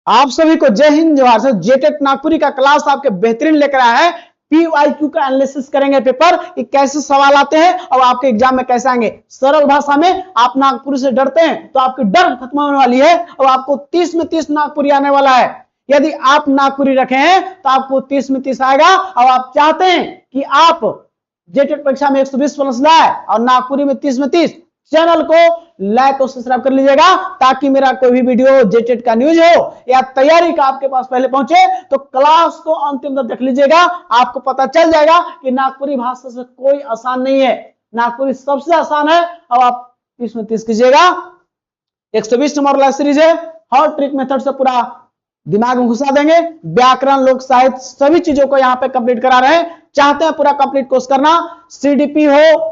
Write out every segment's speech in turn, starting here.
आप सभी को जय हिंद जवाहर सर। जेटेट नागपुरी का क्लास आपके बेहतरीन लेकर आया है। पीवाईक्यू का एनालिसिस करेंगे पेपर, ये कैसे सवाल आते हैं और आपके एग्जाम में कैसे आएंगे सरल भाषा में। आप नागपुरी से डरते हैं तो आपकी डर खत्म होने वाली है और आपको 30 में 30 नागपुरी आने वाला है। यदि आप नागपुरी रखे हैं तो आपको 30 में 30 आएगा और आप चाहते हैं कि आप जेटेट परीक्षा में 120 प्लस लाए और नागपुरी में 30 में 30, चैनल को लाइक और सब्सक्राइब कर लीजिएगा ताकि मेरा कोई भी वीडियो जेटेट का न्यूज हो या तैयारी का आपके पास पहले पहुंचे तो क्लास को अंतिम तक देख लीजिएगा। आपको पता चल जाएगा कि नागपुरी भाषा से कोई आसान नहीं है, नागपुरी सबसे आसान है। अब आप 30 में 30 कीजिएगा। 120 नंबर वाला सीरीज है, हर ट्रिक मेथड से पूरा दिमाग में घुसा देंगे। व्याकरण, लोक साहित्य सभी चीजों को यहाँ पे कंप्लीट करा रहे हैं। चाहते हैं पूरा कंप्लीट कोर्स करना, सीडीपी हो,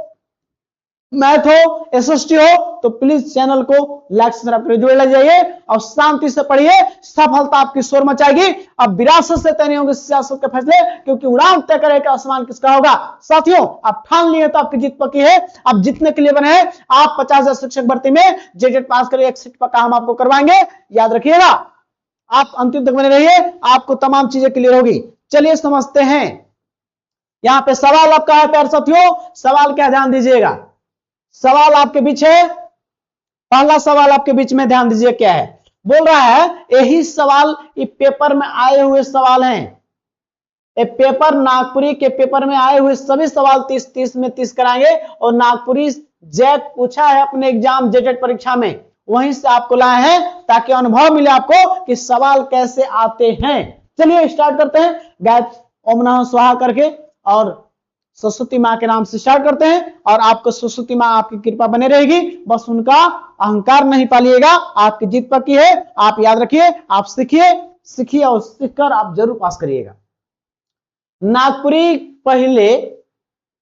मैथ हो, एसएसटी हो, तो प्लीज चैनल को लाइक सब्सक्राइब कर जुड़ जाइए और शांति से पढ़िए। सफलता आपकी शोर मचाएगी। अब विरासत से तय नहीं होंगे सियासत के फैसले, क्योंकि उड़ान तय करेगा आसमान किसका होगा। साथियों, आप ठान लिए तो आपकी जीत पक्की है। आप जीतने के लिए बने हैं। आप 50,000 शिक्षक भर्ती में जेटेट पास करिए, एक सीट पक्का हम आपको करवाएंगे, याद रखिएगा। आप अंतिम तक बने रहिए, आपको तमाम चीजें क्लियर होगी। चलिए समझते हैं। यहां पे सवाल आपका है प्यारे साथियों। सवाल क्या, ध्यान दीजिएगा। सवाल आपके बीच है, पहला सवाल आपके बीच में ध्यान दीजिए क्या है। बोल रहा है यही सवाल ये पेपर में आए हुए सवाल हैं। ये पेपर नागपुरी के पेपर में आए हुए सभी सवाल 30-30 में 30 कराएंगे और नागपुरी जैक पूछा है अपने एग्जाम जेटेट परीक्षा में, वहीं से आपको लाए हैं ताकि अनुभव मिले आपको कि सवाल कैसे आते हैं। चलिए स्टार्ट करते हैं। गायत्री ओम नमः स्वाहा करके और सरस्वती माँ के नाम से स्टार्ट करते हैं। और आपको सरस्वती माँ आपकी कृपा बने रहेगी, बस उनका अहंकार नहीं पालिएगा। आपकी जीत पक्की है, आप याद रखिए। आप सीखिए और सीखकर आप जरूर पास करिएगा। नागपुरी पहले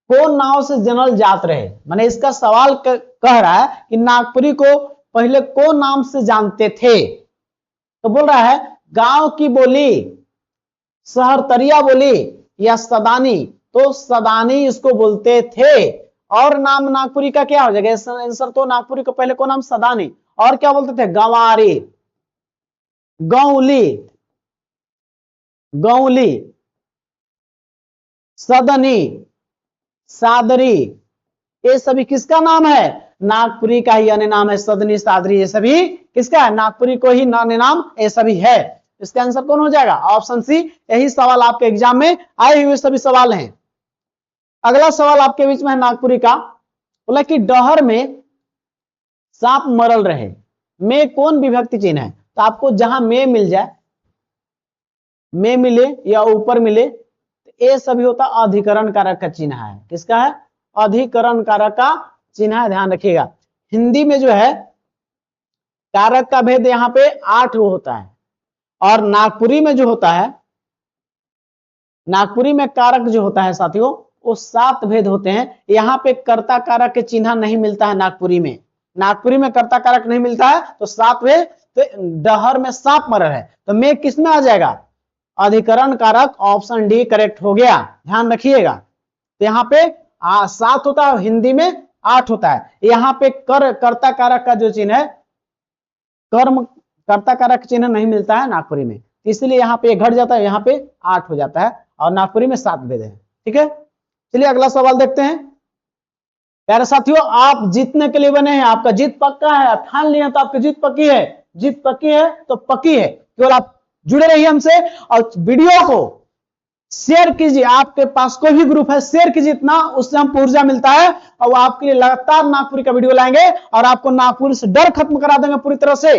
कौन नाव से जनरल जात रहे, माने इसका सवाल कह रहा है कि नागपुरी को पहले कौन नाम से जानते थे। तो बोल रहा है गांव की बोली, सहरतरिया बोली या सदानी, तो सदानी इसको बोलते थे। और नाम नागपुरी का क्या हो जाएगा आंसर, तो नागपुरी को पहले को नाम सदानी, और क्या बोलते थे गंवारी, गौली, गौली, सदनी, सादरी, ये सभी किसका नाम है, नागपुरी का ही अन्य नाम है। सदनी, सादरी, ये सभी किसका है, नागपुरी को ही अन्य नाम ये सभी है। इसका आंसर कौन हो जाएगा, ऑप्शन सी। यही सवाल आपके एग्जाम में आए हुए सभी सवाल हैं। अगला सवाल आपके बीच में है नागपुरी का। बोला कि डहर में सांप मरल रहे, में कौन विभक्ति चिन्ह है। तो आपको जहां में मिल जाए, में मिले या ऊपर मिले, तो ये सभी होता अधिकरण कारक का चिन्ह है। किसका है, अधिकरण कारक का चिन्ह है, ध्यान रखिएगा। हिंदी में जो है कारक का भेद यहाँ पे 8 होता है और नागपुरी में जो होता है, नागपुरी में कारक जो होता है साथियों वो 7 भेद होते हैं। यहाँ पे कर्ता कारक के चिन्ह नहीं मिलता है नागपुरी में, नागपुरी में कर्ता कारक नहीं मिलता है तो 7 भेद। तो डहर में सांप मरल है तो में किस में आ जाएगा, अधिकरण कारक, ऑप्शन डी करेक्ट हो गया, ध्यान रखिएगा। तो यहाँ पे 7 होता है, हिंदी में 8 होता है। यहाँ पे कर्ता कारक का जो चिन्ह है, कर्म कर्ता कारक चिन्ह नहीं मिलता है नागपुरी में, इसलिए यहाँ पे घट जाता है, यहाँ पे 8 हो जाता है और नागपुरी में 7 भेद है। ठीक है, चलिए अगला सवाल देखते हैं। प्यारे साथियों, आप जीतने के लिए बने हैं, आपका जीत पक्का है। ठान लिया तो आपकी जीत पक्की है, जीत पक्की है तो पक्की है। केवल आप जुड़े रहिए हमसे और वीडियो को शेयर कीजिए। आपके पास कोई भी ग्रुप है शेयर कीजिए इतना, उससे हमको ऊर्जा मिलता है और वो आपके लिए लगातार नागपुरी का वीडियो लाएंगे और आपको नागपुरी से डर खत्म करा देंगे पूरी तरह से।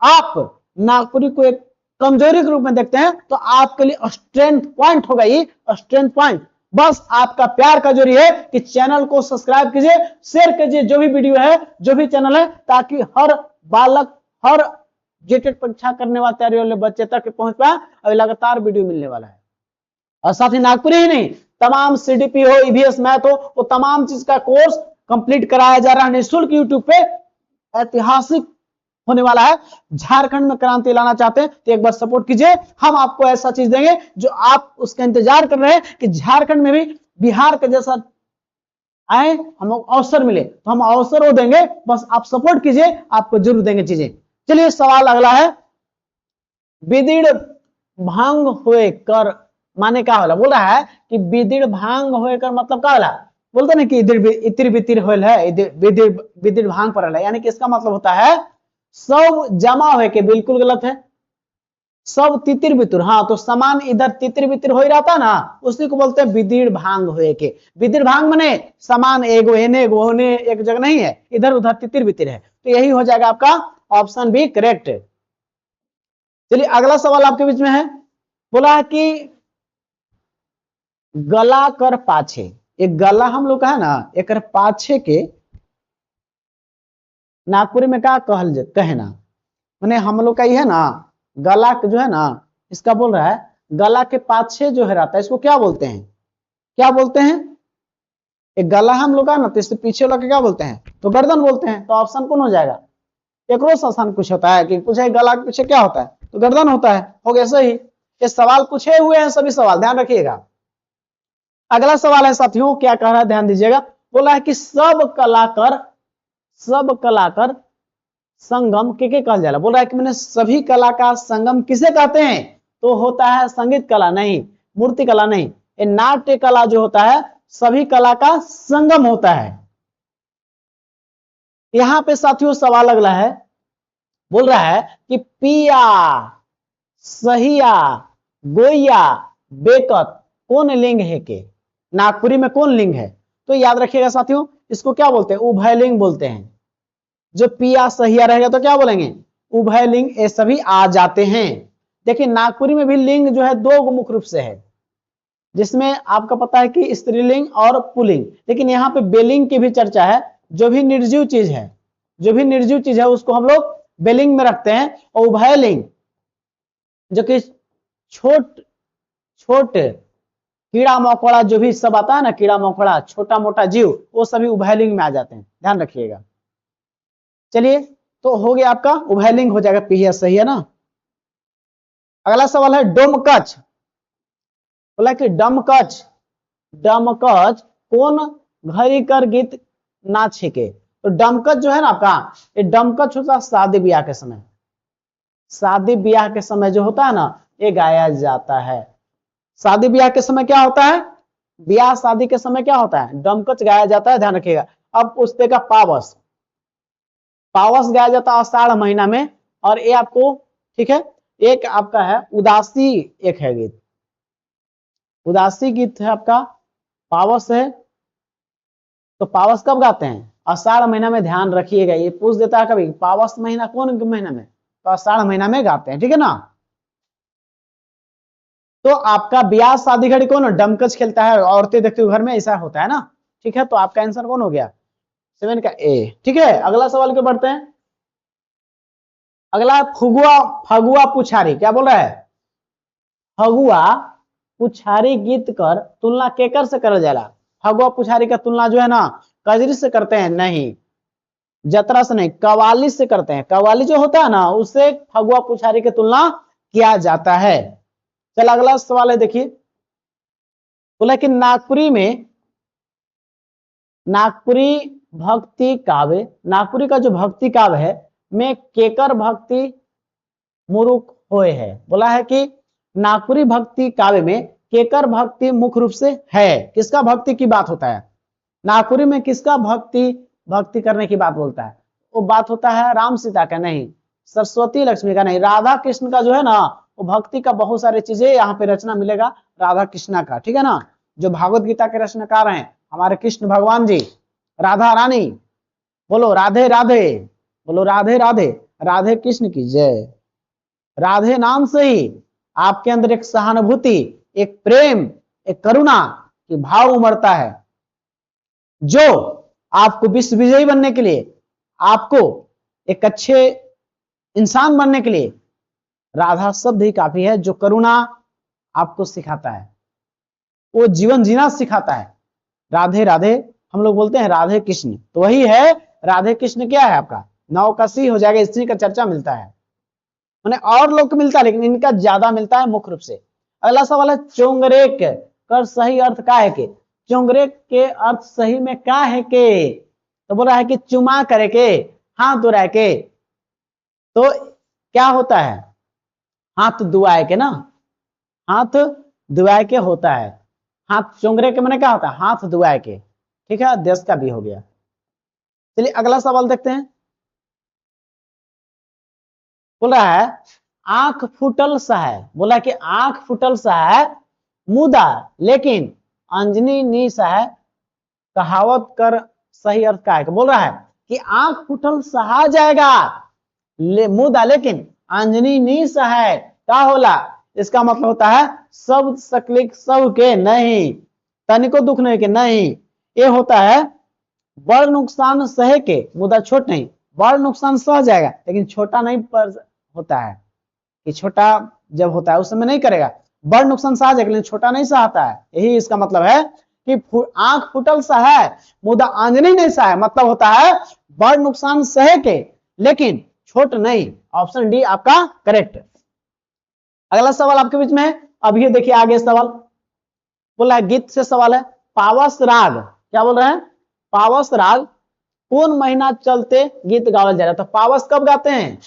आप नागपुरी को एक कमजोरी के रूप में देखते हैं तो आपके लिए स्ट्रेंथ पॉइंट होगा, ये स्ट्रेंथ पॉइंट। बस आपका प्यार का जरूरी है कि चैनल को सब्सक्राइब कीजिए, शेयर कीजिए जो भी वीडियो है, जो भी चैनल है, ताकि हर बालक, हर जेटेट परीक्षा करने वाले तैयारी वाले बच्चे तक पहुंच पाए और लगातार वीडियो मिलने वाला है। और साथ ही नागपुरी ही नहीं, तमाम सीडीपी हो, ईवीएस मैथ हो, वो तमाम चीज का कोर्स कंप्लीट कराया जा रहा है निःशुल्क यूट्यूब पे। ऐतिहासिक होने वाला है। झारखंड में क्रांति लाना चाहते हैं तो एक बार सपोर्ट कीजिए, हम आपको ऐसा चीज देंगे जो आप उसका इंतजार कर रहे हैं कि झारखंड में भी बिहार के जैसा आए, हम अवसर मिले, तो हम अवसर वो देंगे। बस आप सपोर्ट कीजिए, आपको जरूर देंगे चीजें। चलिए सवाल अगला है। विदिड़ भांग हुए कर माने क्या होला, बोल रहा है कि विदिड़ भांग हुए कर मतलब क्या होला, बोलते ना कि इतिर बितिर होल है, विदिड़ विदिड़ भांग पड़ल है, यानी कि इसका मतलब होता है सब जमा हुए के, बिल्कुल गलत है। सब तितिर बितिर, हाँ तो समान इधर तितिर बितिर हो रहता ना, उसी को बोलते हैं विदिड़ भांग हुए के। विदिड़ भांग माने समान एगो एने एगो होने एक जगह नहीं है, इधर उधर तितिर बितिर है, तो यही हो जाएगा आपका ऑप्शन बी करेक्ट। चलिए अगला सवाल आपके बीच में है, बोला है कि गला कर पाछे, एक गला हम लोग का है ना, एक पाछे के नागपुरी में क्या कहना, मैंने हम लोग का ये है ना, गला जो है ना, इसका बोल रहा है गला के पाछे जो है रहता है, इसको क्या बोलते हैं, क्या बोलते हैं, एक गला हम लोग का ना, तो इससे पीछे वाला क्या बोलते हैं, तो गर्दन बोलते हैं, तो ऑप्शन कौन हो जाएगा, एक रोज आसान कुछ होता है कि पूछे गला के पीछे क्या होता है, तो गर्दन होता है, हो गया सही। ये सवाल पूछे हुए हैं सभी सवाल, ध्यान रखिएगा। अगला सवाल है साथियों, क्या कह रहा है ध्यान दीजिएगा, बोला है कि सब कलाकार संगम के कहा जाला, बोल रहा है कि मैंने सभी कला का संगम किसे कहते हैं, तो होता है संगीत कला नहीं, मूर्ति कला नहीं, ये नाट्य कला जो होता है सभी कला का संगम होता है। यहां पे साथियों सवाल अगला है, बोल रहा है कि पिया सहिया गोया बेकत कौन लिंग है के, नागपुरी में कौन लिंग है, तो याद रखिएगा साथियों, इसको क्या बोलते हैं, उभयलिंग बोलते हैं। जो पिया सहिया रहेगा तो क्या बोलेंगे, उभयलिंग, ये सभी आ जाते हैं। देखिए नागपुरी में भी लिंग जो है दो मुख्य रूप से है, जिसमें आपका पता है कि स्त्रीलिंग और पुल्लिंग, लेकिन यहाँ पे बेलिंग की भी चर्चा है। जो भी निर्जीव चीज है, जो भी निर्जीव चीज है उसको हम लोग बेलिंग में रखते हैं, और उभयलिंग जो कि छोट छोट कीड़ा मकोड़ा जो भी सब आता है ना, कीड़ा मकोड़ा छोटा मोटा जीव, वो सभी उभयलिंग में आ जाते हैं, ध्यान रखिएगा। चलिए तो हो गया आपका उभयलिंग हो जाएगा, पिया सही है ना। अगला सवाल है डोमकच, बोला कि डमकच डमकच कौन घड़ी कर गीत नाचे के, तो डमकच जो है ना आपका, ये डमकच होता है शादी ब्याह के समय, शादी ब्याह के समय जो होता है ना ये गाया जाता है। शादी ब्याह के समय क्या होता है, ब्याह शादी के समय क्या होता है, डमकच गाया जाता है, ध्यान रखिएगा। अब उसपे का पावस, पावस गाया जाता है आषाढ़ महीना में, और ये आपको ठीक है, एक आपका है उदासी, एक है गीत, उदासी गीत है आपका, पावस है, तो पावस कब गाते हैं, आषाढ़ महीना में, ध्यान रखिएगा, ये पूछ देता है कभी पावस महीना कौन महीना में, तो आषाढ़ महीना में गाते हैं, ठीक है ना। तो आपका ब्याह शादी घड़ी कौन डमकच खेलता है, औरतें देखते हुए घर में, ऐसा होता है ना, ठीक है, तो आपका आंसर कौन हो गया, 7 का ए, ठीक है। अगला सवाल के बढ़ते हैं, अगला फगुआ, फगुआ पुछारी क्या बोल रहा है, फगुआ पुछारी गीत कर तुलना केकर से करल जाला, फगुआ पुछारी का तुलना जो है ना कजरी से करते हैं, नहीं जतरा से नहीं, कवाली से करते हैं, कवाली जो होता है ना उससे फगुआ पुछारी की तुलना किया जाता है। चलो अगला सवाल है, देखिए बोला कि नागपुरी भक्ति काव्य, नागपुरी का जो भक्ति काव्य है में केकर भक्ति मुरुक होए है, बोला है कि नागपुरी भक्ति काव्य में केकर भक्ति मुख्य रूप से है, किसका भक्ति की बात होता है, नागपुरी में किसका भक्ति करने की बात बोलता है, वो बात होता है राम सीता का नहीं, सरस्वती लक्ष्मी का नहीं, राधा कृष्ण का जो है ना, वो भक्ति का बहुत सारी चीजें यहाँ पे रचना मिलेगा राधा कृष्णा का, ठीक है ना। जो भागवत गीता के रचनाकार हैं हमारे कृष्ण भगवान जी, राधा रानी, बोलो राधे राधे, बोलो राधे राधे, राधे कृष्ण की जय। राधे नाम से ही आपके अंदर एक सहानुभूति, एक प्रेम, एक करुणा की भाव उमड़ता है, जो आपको विश्व विजयी बनने के लिए, आपको एक अच्छे इंसान बनने के लिए राधा शब्द ही काफी है, जो करुणा आपको सिखाता है, वो जीवन जीना सिखाता है। राधे राधे हम लोग बोलते हैं राधे कृष्ण, तो वही है राधे कृष्ण, क्या है आपका नवकसी हो जाएगा, स्त्री का चर्चा मिलता है, मैंने और लोग को मिलता है लेकिन इनका ज्यादा मिलता है मुख्य रूप से। अगला सवाल है चोंगरेक कर सही अर्थ क्या है के, चोंगरेक के अर्थ सही में क्या है के, तो बोल रहा है कि चुमा करे के, हाथ धुरा के, तो क्या होता है, हाथ दुआए के ना, हाथ दुआए के होता है, हाथ चोंगरे के मैंने क्या होता है, हाथ दुआए के, ठीक है, देश का भी हो गया। चलिए अगला सवाल देखते हैं। बोल रहा है आंख फुटल सा है, बोला कि आंख फुटल सा है मुदा लेकिन अंजनी नी सा है, कहावत कर सही अर्थ का है। बोल रहा है कि आंख फुटल सहा जाएगा मुदा लेकिन अंजनी नी सा है, का होला, इसका मतलब होता है सब सकलिक सब के नहीं, तनिको दुख नहीं के नहीं, ये होता है बड़ नुकसान सहे के मुदा छोट नहीं, बड़ नुकसान सह जाएगा लेकिन छोटा नहीं पर होता है, कि छोटा जब होता है उस समय नहीं करेगा, बड़ नुकसान सह जाएगा लेकिन छोटा नहीं सहता है, यही इसका मतलब है कि आंख फुटल सा है मुदा आंजनी नहीं सा है, मतलब होता है बड़ नुकसान सहे के लेकिन छोट नहीं। ऑप्शन डी आपका करेक्ट। अगला सवाल आपके बीच में है, अभी देखिए आगे सवाल बोला है गीत से सवाल है, पावस राग, क्या बोल रहे हैं, पावस राग कौन महीना चलते गीत गावल जा रहा है, तो पावस कब गाते हैं,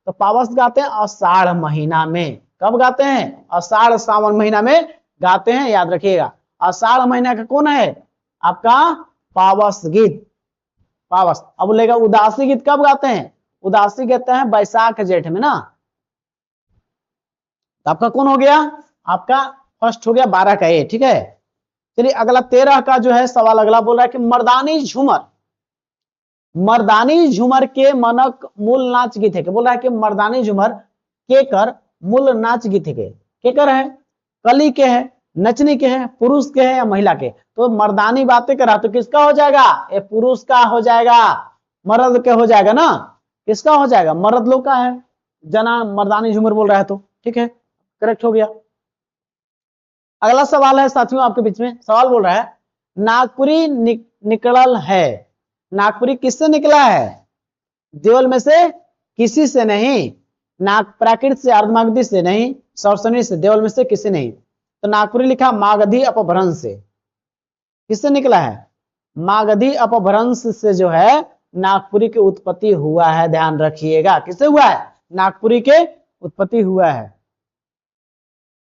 तो पावस गाते हैं आषाढ़ महीना में, कब गाते हैं, आषाढ़ सावन महीना में गाते हैं, याद रखिएगा आषाढ़ महीना का कौन है आपका पावस गीत, पावस। अब बोलेगा उदासी गीत कब गाते हैं, उदासी कहते हैं बैसाख जेठ में ना, तो आपका कौन हो गया, आपका फर्स्ट हो गया 12 का ए, ठीक है। चलिए अगला 13 का जो है सवाल अगला बोल रहा है कि मर्दानी झूमर, मर्दानी झूमर के मनक मूल नाच गीत है, बोल रहा है कि मर्दानी झूमर के कर मूल नाच गीत है, के कर है, कली के है, नचनी के है, पुरुष के है या महिला के, तो मर्दानी बातें करा तो किसका हो जाएगा, ये पुरुष का हो जाएगा, मर्द के हो जाएगा ना, किसका हो जाएगा, मर्द लोग का है, जना मर्दानी झूमर बोल रहा है तो ठीक है, करेक्ट हो गया। अगला सवाल है साथियों आपके बीच में, सवाल बोल रहा है नागपुरी निकलल है, नागपुरी किससे निकला है, देवल में से किसी से नहीं, नाग प्राकृत से, अर्धमागधी से नहीं, सरसनी से, देवल में से किसी नहीं, तो नागपुरी लिखा मागधी अपभ्रंश से, किससे निकला है, मागधी अपभ्रंश से जो है नागपुरी की उत्पत्ति हुआ है, ध्यान रखिएगा किससे हुआ है, नागपुरी के उत्पत्ति हुआ है।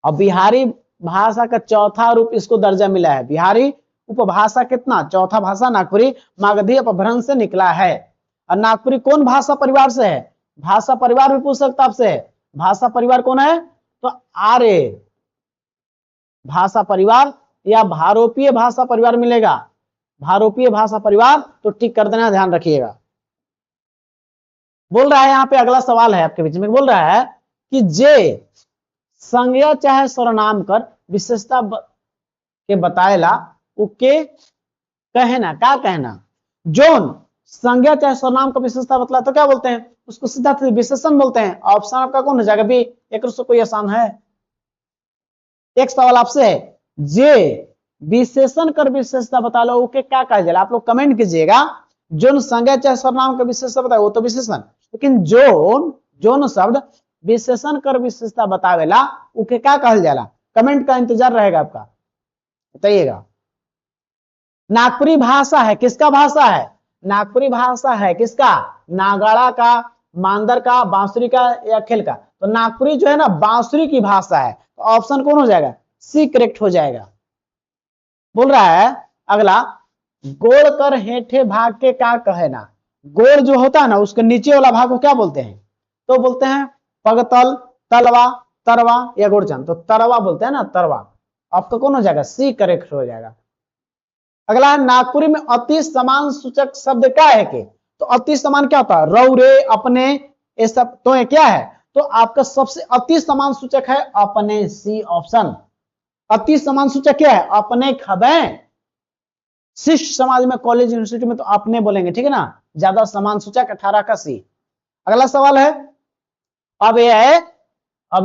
और बिहारी भाषा का चौथा रूप इसको दर्जा मिला है, बिहारी उपभाषा कितना, चौथा भाषा नागपुरी मागधी अपभ्रंश से निकला है। और नागपुरी कौन भाषा परिवार से है, भाषा परिवार भी पूछ सकता आपसे, भाषा परिवार कौन है, तो आर्य भाषा परिवार या भारोपीय भाषा परिवार मिलेगा, भारोपीय भाषा परिवार, तो टिक कर देना, ध्यान रखिएगा। बोल रहा है यहाँ पे अगला सवाल है आपके बीच में, बोल रहा है कि जे संज्ञा चाहे सर्वनाम कर विशेषता के बताएला उके कहना, क्या कहना, जोन संज्ञा चाहे सर्वनाम का विशेषता बतला तो क्या बोलते हैं, उसको सीधा विशेषण बोलते हैं। ऑप्शन आपका कौन हो जाएगा बी, एक से कोई आसान है। एक सवाल आपसे है जे विशेषण कर विशेषता बता लो उके क्या कहा जाएगा, आप लोग कमेंट कीजिएगा, जोन संज्ञा चाहे सर्वनाम का विशेषता बताए वो तो विशेषण, लेकिन जोन शब्द विशेषण कर विशेषता बतावेला उके क्या कहल जाला, कमेंट का इंतजार रहेगा आपका, बताइएगा। नागपुरी भाषा है किसका भाषा है, नागपुरी भाषा है किसका, नागाड़ा का, मांदर का, बांसुरी का या खेल का, तो नागपुरी जो है ना बांसुरी की भाषा है, तो ऑप्शन कौन हो जाएगा, सी करेक्ट हो जाएगा। बोल रहा है अगला गोड़ कर हेठे भाग के क्या कहना, गोड़ जो होता है ना उसके नीचे वाला भाग को क्या बोलते हैं, तो बोलते हैं पगतल, तलवा, तरवा या गोड़चन, तो तरवा बोलते हैं ना, तरवा, आपका कौन हो जाएगा, सी करेक्ट हो जाएगा। अगला है नागपुरी में अति समान सूचक शब्द क्या है के, तो अति समान क्या होता है, रौ रे अपने ये सब, तो ये क्या है, तो आपका सबसे अति समान सूचक है अपने, सी ऑप्शन, अति समान सूचक क्या है, अपने खबे, शिष्य समाज में, कॉलेज यूनिवर्सिटी में तो अपने बोलेंगे, ठीक है ना, ज्यादा समान सूचक 18 का सी। अगला सवाल है अब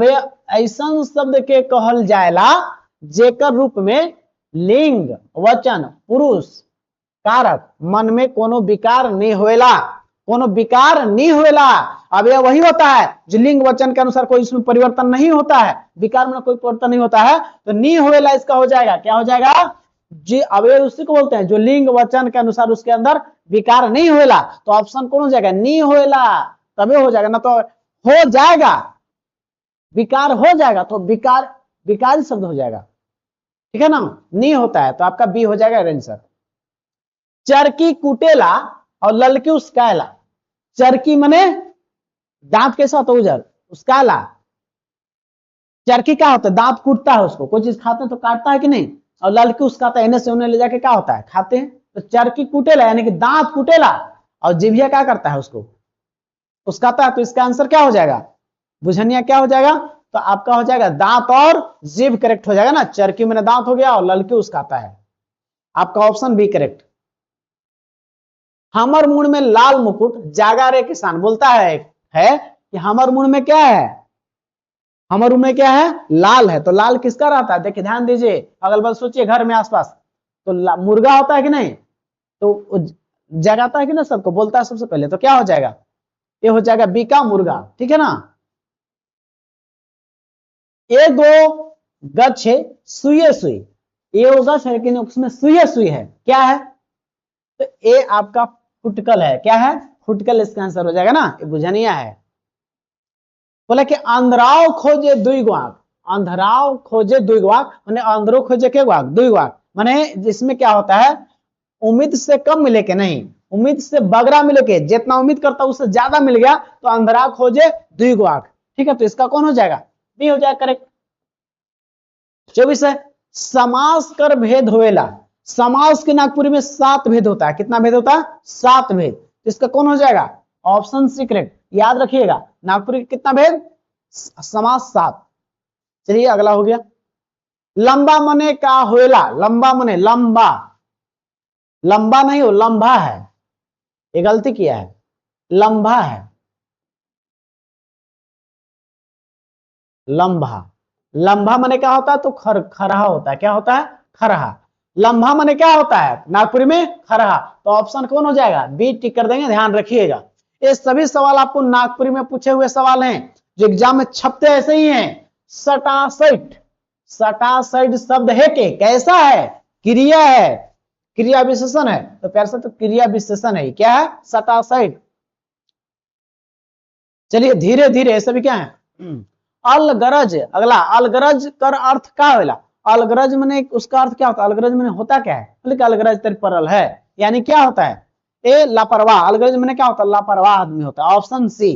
ऐसा शब्द के कहल जाएला जेकर रूप में लिंग वचन पुरुष कारक मन में कोनो विकार नहीं होएला, कोनो विकार नहीं होएला। अब यह वही होता है जो लिंग वचन के अनुसार कोई इसमें परिवर्तन नहीं होता है, विकार में कोई परिवर्तन नहीं होता है, तो नहीं होएला इसका हो जाएगा, क्या हो जाएगा जी, अवयव उसी को बोलते हैं जो लिंग वचन के अनुसार उसके अंदर विकार नहीं होएला, तो ऑप्शन कौन हो जाएगा, नहीं होएला, तभी हो जाएगा ना, तो हो जाएगा विकार हो जाएगा तो विकार विकारी शब्द हो जाएगा, ठीक है ना, नहीं होता है तो आपका बी हो जाएगा आंसर। चरकी कुटेला और ललकी उसकायला। चरकी मने दांत कैसा होता है उजर, उसकायला चरकी क्या होता है, दांत कूटता है उसको, कोई चीज खाते हैं तो काटता है कि नहीं, और ललकी उसकाता है, इन्हें से उन्हें ले जाके क्या होता है, खाते हैं। तो चरकी कुटेला यानी कि दांत कुटेला और जिभिया क्या करता है, उसको उसकाता है। तो इसका आंसर क्या हो जाएगा, बुझनिया क्या हो जाएगा, तो आपका हो जाएगा दांत और जीभ करेक्ट हो जाएगा ना, चरकी मैंने दांत हो गया और ललकी उसकाता है, आपका ऑप्शन बी करेक्ट। हमर मुंड में लाल मुकुट जागा रे किसान, बोलता है कि हमर मुंड में क्या है, हमर मुंड में क्या है, लाल है। तो लाल किसका रहता है, देखिए ध्यान दीजिए, अगल बगल सोचिए घर में आसपास, तो मुर्गा होता है कि नहीं, तो जगाता है कि ना सबको, बोलता है सबसे पहले, तो क्या हो जाएगा, ये हो जाएगा बी का मुर्गा, ठीक है ना। ये दो गच्छ है सुई सुई, ये वो गच्छ है लेकिन उसमें सुई सुई है, क्या है, तो ये आपका फुटकल है, क्या है, फुटकल इसका आंसर हो जाएगा ना, ये बुझनिया है। बोले कि अंधराव खोजे दुई ग्वाक, अंधराव खोजे दुई ग्वाक माने अंधरो खोजे के ग्वाक, दुई ग्वाक माने जिसमें क्या होता है, उम्मीद से कम मिले के नहीं, उम्मीद से बगरा मिले के, जितना उम्मीद करता उससे ज्यादा मिल गया, तो अंधरा खोजे दुई ग्वाक, ठीक है। तो इसका कौन हो जाएगा, बी हो जाएगा करेक्ट। 24 है, समास कर भेद होएला। समास के नागपुरी में 7 भेद होता है, कितना भेद होता है, 7 भेद। तो इसका कौन हो जाएगा, ऑप्शन सी करेक्ट। याद रखिएगा नागपुरी कितना भेद, समास 7। चलिए अगला हो गया, लंबा मने का होएला। लंबा मने लंबा, लंबा नहीं हो लंबा है, ये गलती किया है, लंबा है, लंबा। लंबा मने क्या होता है, तो खरहा होता है, क्या होता है, खरहा। लंबा मने क्या होता है नागपुरी में, खरहा। तो ऑप्शन कौन हो जाएगा, बी टिक कर देंगे, ध्यान रखिएगा। ये सभी सवाल आपको नागपुरी में पूछे हुए सवाल हैं, जो एग्जाम में छपते ऐसे ही हैं। सटासठ, सटासठ शब्द है के कैसा है, क्रिया है, क्रिया विशेषण है, तो प्यार से तो क्रिया विशेषण है, क्या है, सटासठ। चलिए धीरे धीरे सभी क्या है, अलगरज। अगला अलगरज कर अर्थ क्या होला, अलगरज मैंने उसका अर्थ क्या होता है, अलगरज मैंने होता क्या है, अलगरज तेरे परल है, यानी क्या होता है, ए लापरवाह। अलगरज मैंने क्या होता है, लापरवाह आदमी होता है, ऑप्शन सी।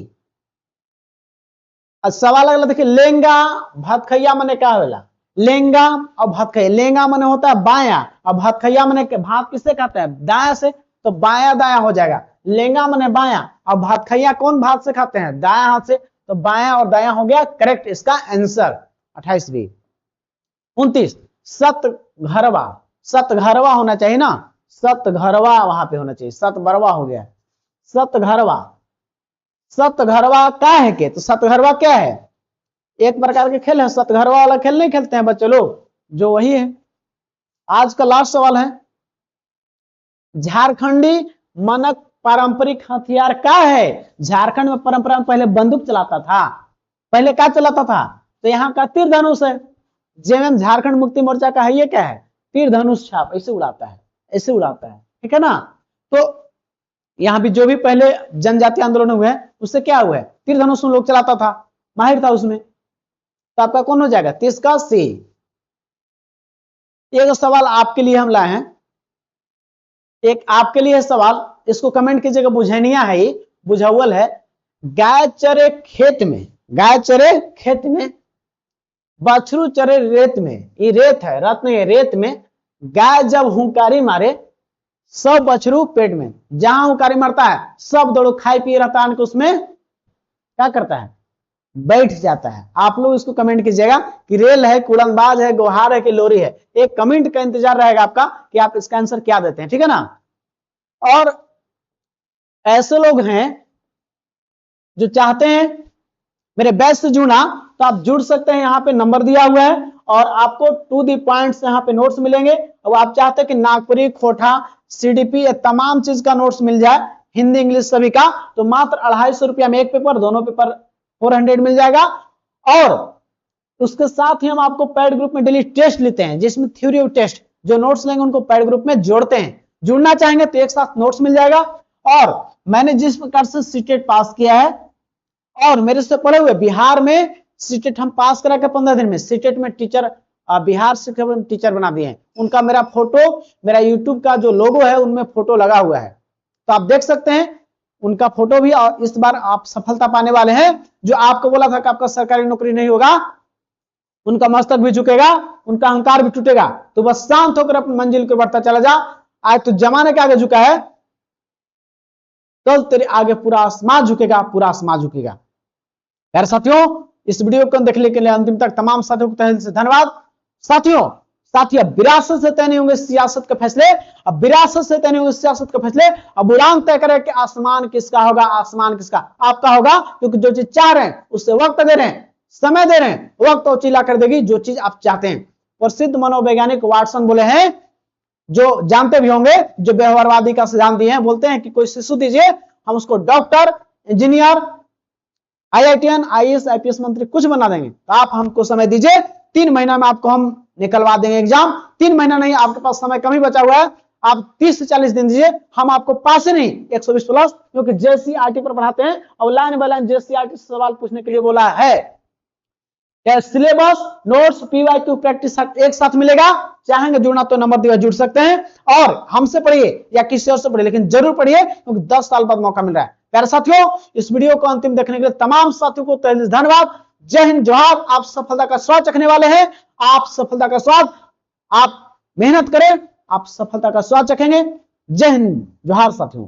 सवाल अगला देखिए, लेंगा भातखैया मैंने क्या होला, लेंगा और भातखैया, लेंगा मैंने होता है बाया और भातखैया मैंने भात किससे खाते हैं, दाया से, तो बाया दाया हो जाएगा। लेंगा मैंने बाया और भातखैया कौन भात से खाते हैं, दाया हाथ से, तो बाया और दाया हो गया करेक्ट इसका आंसर 28 बी। 29 सत घरवा, सत घरवा होना चाहिए ना, सत घरवा वहां पे होना चाहिए, सत बरवा हो गया, सत घरवा। सत घरवा क्या है के, तो सत घरवा क्या है, एक प्रकार के खेल है, सत घरवा वाला खेल नहीं खेलते हैं बच्चे लोग, जो वही है। आज का लास्ट सवाल है, झारखंडी मनक पारंपरिक हथियार क्या है। झारखंड में परंपरा में पहले बंदूक चलाता था, पहले क्या चलाता था, तो यहाँ का तीर धनुष है। जेएमएम झारखंड मुक्ति मोर्चा का है, ये क्या है, तीर धनुष छाप, ऐसे उड़ाता है, ऐसे उड़ाता है, ठीक है ना। तो यहाँ भी जो भी पहले जनजातीय आंदोलन हुए उससे क्या हुआ है, तीर धनुष लोग चलाता था, माहिर था उसमें। तो आपका कौन हो जाएगा, 30 का सी। एक सवाल आपके लिए हम लाए हैं, एक आपके लिए सवाल, इसको कमेंट कीजिएगा, बुझनिया है ये, बुझावल है। गाय चरे खेत में, गाय चरे खेत में, बछरू चरे रेत में, ये रेत है, रत नहीं है, रेत में गाय जब हुंकारी मारे सब बछरू पेट में, जहां हुंकारी मारता है सब दौड़ो खाए पिए रहता है, उसमें क्या करता है, बैठ जाता है। आप लोग इसको कमेंट कीजिएगा कि रेल है, कुड़नबाज है, गोहार है कि लोरी है, एक कमेंट का इंतजार रहेगा आपका कि आप इसका आंसर क्या देते हैं, ठीक है ना। और ऐसे लोग हैं जो चाहते हैं मेरे बैच से जुड़ना, तो आप जुड़ सकते हैं, यहाँ पे नंबर दिया हुआ है, और आपको टू दी पॉइंट्स यहाँ पे नोट्स मिलेंगे। और आप चाहते हैं कि नागपुरी, खोटा, सीडीपी, ये तमाम चीज का नोट्स मिल जाए, हिंदी इंग्लिश सभी का, तो मात्र 250 रुपया में एक पेपर, दोनों पेपर 400 मिल जाएगा। और उसके साथ ही हम आपको पैड ग्रुप में डेली टेस्ट लेते हैं, जिसमें थ्योरी और टेस्ट, जो नोट्स लेंगे उनको पैड ग्रुप में जोड़ते हैं। जुड़ना चाहेंगे तो एक साथ नोट्स मिल जाएगा। और मैंने जिस प्रकार से सीटेट पास किया है, और मेरे से पढ़े हुए बिहार में सीटेट हम पास करा के 15 दिन में सीटेट में टीचर बिहार से टीचर बना दिए हैं। उनका मेरा फोटो, मेरा यूट्यूब का जो लोगो है उनमें फोटो लगा हुआ है, तो आप देख सकते हैं उनका फोटो भी। और इस बार आप सफलता पाने वाले हैं। जो आपको बोला था कि आपका सरकारी नौकरी नहीं होगा, उनका मस्तक भी झुकेगा, उनका अहंकार भी टूटेगा। तो बस शांत होकर अपनी मंजिल को बढ़ता चला जा। आज तो जमाने के आगे झुका है, कल तेरे आगे पूरा आसमान झुकेगा, पूरा आसमान झुकेगा। प्यारे साथियों, इस वीडियो को देखने के लिए अंतिम तक तमाम साथियों को तहे दिल से धन्यवाद। साथियों विरासत से तय नहीं होंगे सियासत के फैसले, अब विरासत से तय नहीं होंगे सियासत के फैसले। अब उड़ान तय करें कि आसमान किसका होगा, आसमान किसका, आपका होगा। क्योंकि जो चीज चाह रहे हैं उससे वक्त दे रहे हैं, समय दे रहे हैं, वक्त और चिल्ला कर देगी जो चीज आप चाहते हैं। प्रसिद्ध मनोवैज्ञानिक वाटसन बोले हैं, जो जानते भी होंगे, जो व्यवहारवादी का सिद्धांत दिए हैं, बोलते हैं कि कोई शिशु दीजिए, हम उसको doctor, engineer, IITN, IAS, IPS मंत्री कुछ बना देंगे। तो आप हमको समय दीजिए, 3 महीना में आपको हम निकलवा देंगे एग्जाम। 3 महीना नहीं, आपके पास समय कम ही बचा हुआ है, आप 30 से 40 दिन दीजिए, हम आपको पास ही नहीं 120 प्लस, क्योंकि JCRT पर पढ़ाते हैं और लाइन बाय लाइन JCRT से सवाल पूछने के लिए बोला है। सिलेबस, नोट्स, PYQ प्रैक्टिस एक साथ मिलेगा। चाहेंगे जुड़ना तो नंबर दिया जुड़ सकते हैं, और हमसे पढ़िए या किसी और से पढ़िए, लेकिन जरूर पढ़िए, क्योंकि 10 साल बाद मौका मिल रहा है। प्यारे साथियों, इस वीडियो को अंतिम देखने के लिए तमाम साथियों को तहे दिल से धन्यवाद। जय हिंद, जोहार। आप सफलता का स्वाद चखने वाले हैं, आप सफलता का स्वाद, आप मेहनत करें, आप सफलता का स्वाद चखेंगे। जय हिंद, जोहार साथियों।